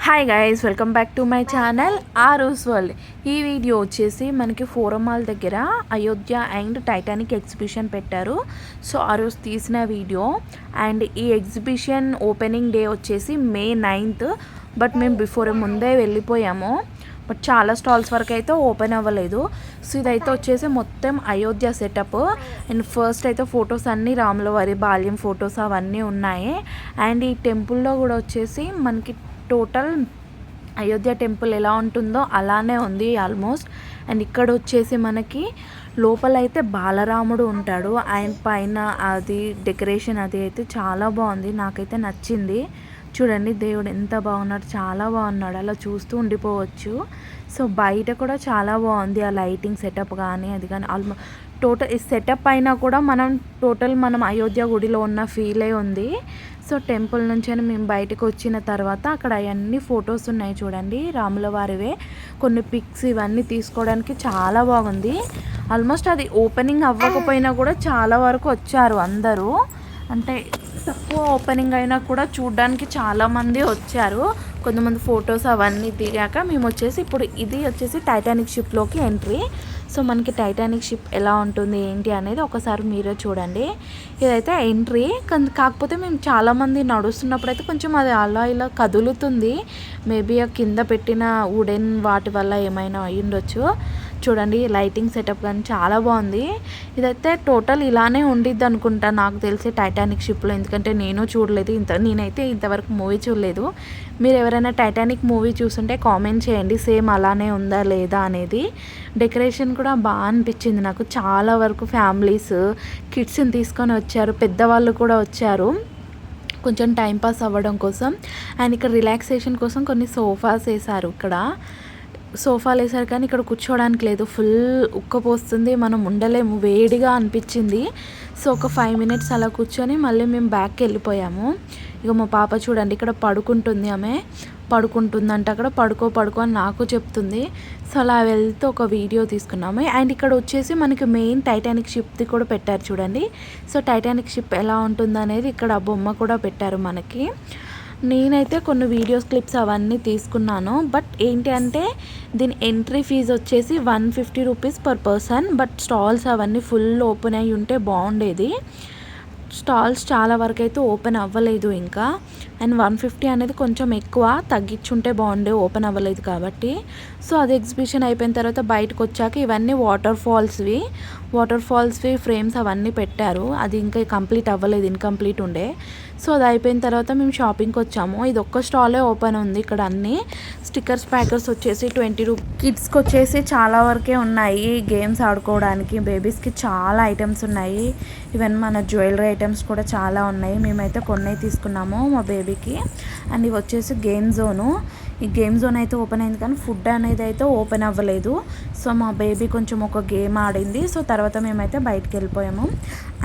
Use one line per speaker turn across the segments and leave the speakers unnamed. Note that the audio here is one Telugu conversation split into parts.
Hi guys, welcome back to my channel Aaru's world. ఈ వీడియో వచ్చేసి మనకి ఫోరం మాల్ దగ్గర అయోధ్య అండ్ టైటానిక్ ఎగ్జిబిషన్ పెట్టారు. సో ఆ రోజు తీసిన వీడియో. అండ్ ఈ ఎగ్జిబిషన్ ఓపెనింగ్ డే వచ్చేసి May 9th. బట్ మేము ముందే వెళ్ళిపోయాము. బట్ చాలా స్టాల్స్ వరకు అయితే ఓపెన్ అవ్వలేదు. సో ఇదైతే వచ్చేసి మొత్తం అయోధ్య సెటప్. అండ్ ఫస్ట్ అయితే ఫొటోస్ అన్నీ రాముల వారి బాల్యం ఫొటోస్ అవన్నీ ఉన్నాయి. అండ్ ఈ టెంపుల్లో కూడా వచ్చేసి మనకి టోటల్ అయోధ్య టెంపుల్ ఎలా ఉంటుందో అలానే ఉంది ఆల్మోస్ట్. అండ్ ఇక్కడ వచ్చేసి మనకి లోపల అయితే బాలరాముడు ఉంటాడు. ఆయన పైన అది డెకరేషన్ అది అయితే చాలా బాగుంది, నాకైతే నచ్చింది. చూడండి దేవుడు ఎంత బాగున్నాడు, చాలా బాగున్నాడు, అలా చూస్తూ ఉండిపోవచ్చు. సో బయట కూడా చాలా బాగుంది, ఆ లైటింగ్ సెటప్ కానీ అది కానీ ఆల్మోస్ట్ టోటల్ ఈ సెటప్ అయినా కూడా మనం అయోధ్య గుడిలో ఉన్న ఫీలే ఉంది. సో టెంపుల్ నుంచి మేము బయటకు వచ్చిన తర్వాత అక్కడ అవన్నీ ఫొటోస్ ఉన్నాయి చూడండి, రాముల వారివే. కొన్ని పిక్స్ ఇవన్నీ తీసుకోవడానికి చాలా బాగుంది. ఆల్మోస్ట్ అది ఓపెనింగ్ అవ్వకపోయినా కూడా చాలా వరకు వచ్చారు అందరూ. అంటే తక్కువ ఓపెనింగ్ అయినా కూడా చూడడానికి చాలామంది వచ్చారు. కొంతమంది ఫొటోస్ అవన్నీ దిగాక మేము వచ్చేసి ఇప్పుడు ఇది వచ్చేసి టైటానిక్ షిప్లోకి ఎంట్రీ. సో మనకి టైటానిక్ షిప్ ఎలా ఉంటుంది ఏంటి అనేది ఒకసారి మీరే చూడండి. ఇదైతే ఎంట్రీ, కాకపోతే మేము చాలామంది నడుస్తున్నప్పుడు అయితే కొంచెం అది అలా ఇలా కదులుతుంది. మేబీ ఆ కింద పెట్టిన వుడెన్ వాటి వల్ల ఏమైనా అయి ఉండొచ్చు. చూడండి లైటింగ్ సెటప్ కానీ చాలా బాగుంది. ఇదైతే టోటల్ ఇలానే ఉండిద్ది అనుకుంటా నాకు తెలిసి టైటానిక్ షిప్లో, ఎందుకంటే నేను చూడలేదు, నేనైతే ఇంతవరకు మూవీ చూడలేదు. మీరు ఎవరైనా టైటానిక్ మూవీ చూస్తుంటే కామెంట్ చేయండి సేమ్ అలానే ఉందా లేదా అనేది. డెకరేషన్ కూడా బాగా అనిపించింది నాకు. చాలా వరకు ఫ్యామిలీస్ కిడ్స్ని తీసుకొని వచ్చారు, పెద్దవాళ్ళు కూడా వచ్చారు కొంచెం టైంపాస్ అవ్వడం కోసం. అండ్ ఇక్కడ రిలాక్సేషన్ కోసం కొన్ని సోఫాస్ వేశారు. ఇక్కడ సోఫాలు వేసారు కానీ ఇక్కడ కూర్చోవడానికి లేదు, ఫుల్ ఉక్కపోస్తుంది, మనం ఉండలేము, వేడిగా అనిపించింది. సో ఒక 5 minutes అలా కూర్చొని మళ్ళీ మేము బ్యాక్కి వెళ్ళిపోయాము. ఇక మా పాప చూడండి ఇక్కడ పడుకుంటుంది, ఆమె పడుకుంటుందంట అక్కడ. పడుకో అని నాకు చెప్తుంది. సో అలా వెళ్తే ఒక వీడియో తీసుకున్నాము. అండ్ ఇక్కడ వచ్చేసి మనకి మెయిన్ టైటానిక్ షిప్ది కూడా పెట్టారు చూడండి. సో టైటానిక్ షిప్ ఎలా ఉంటుందనేది ఇక్కడ బొమ్మ కూడా పెట్టారు మనకి. నేనైతే కొన్ని వీడియోస్ క్లిప్స్ అవన్నీ తీసుకున్నాను. బట్ ఏంటి అంటే దీని ఎంట్రీ ఫీజు వచ్చేసి 150 rupees per person. But stalls అవన్నీ ఫుల్ ఓపెన్ అయ్యి ఉంటే బాగుండేది. స్టాల్స్ చాలా వరకు అయితే ఓపెన్ అవ్వలేదు ఇంకా. అండ్ 150 అనేది కొంచెం ఎక్కువ, తగ్గించుంటే బాగుండే, ఓపెన్ అవ్వలేదు కాబట్టి. సో అది ఎగ్జిబిషన్ అయిపోయిన తర్వాత బయటకు వచ్చాక ఇవన్నీ వాటర్ ఫాల్స్వి ఫ్రేమ్స్ అవన్నీ పెట్టారు. అది ఇంకా కంప్లీట్ అవ్వలేదు, ఇన్కంప్లీట్ ఉండే. సో అది అయిపోయిన తర్వాత మేము షాపింగ్కి వచ్చాము. ఇది ఒక్క స్టాలే ఓపెన్ ఉంది ఇక్కడ. అన్ని స్టిక్కర్స్ ప్యాకెట్స్ వచ్చేసి 20 రూపీస్. కిడ్స్కి వచ్చేసి చాలా వరకే ఉన్నాయి, గేమ్స్ ఆడుకోవడానికి. బేబీస్కి చాలా ఐటమ్స్ ఉన్నాయి. ఈవెన్ మన జ్యువెలరీ ఐటమ్స్ కూడా చాలా ఉన్నాయి. మేమైతే కొన్ని తీసుకున్నాము మా బేబీకి. అండ్ ఇవి వచ్చేసి గేమ్ జోను. ఈ గేమ్ జోన్ అయితే ఓపెన్ అయింది కానీ ఫుడ్ అనేది అయితే ఓపెన్ అవ్వలేదు. సో మా బేబీ కొంచెం ఒక గేమ్ ఆడింది. సో తర్వాత మేమైతే బయటికి వెళ్ళిపోయాము.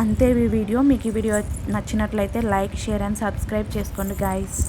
అంతే ఈ వీడియో. మీకు ఈ వీడియో నచ్చినట్లయితే లైక్, షేర్ అండ్ సబ్స్క్రైబ్ చేసుకోండి గైస్.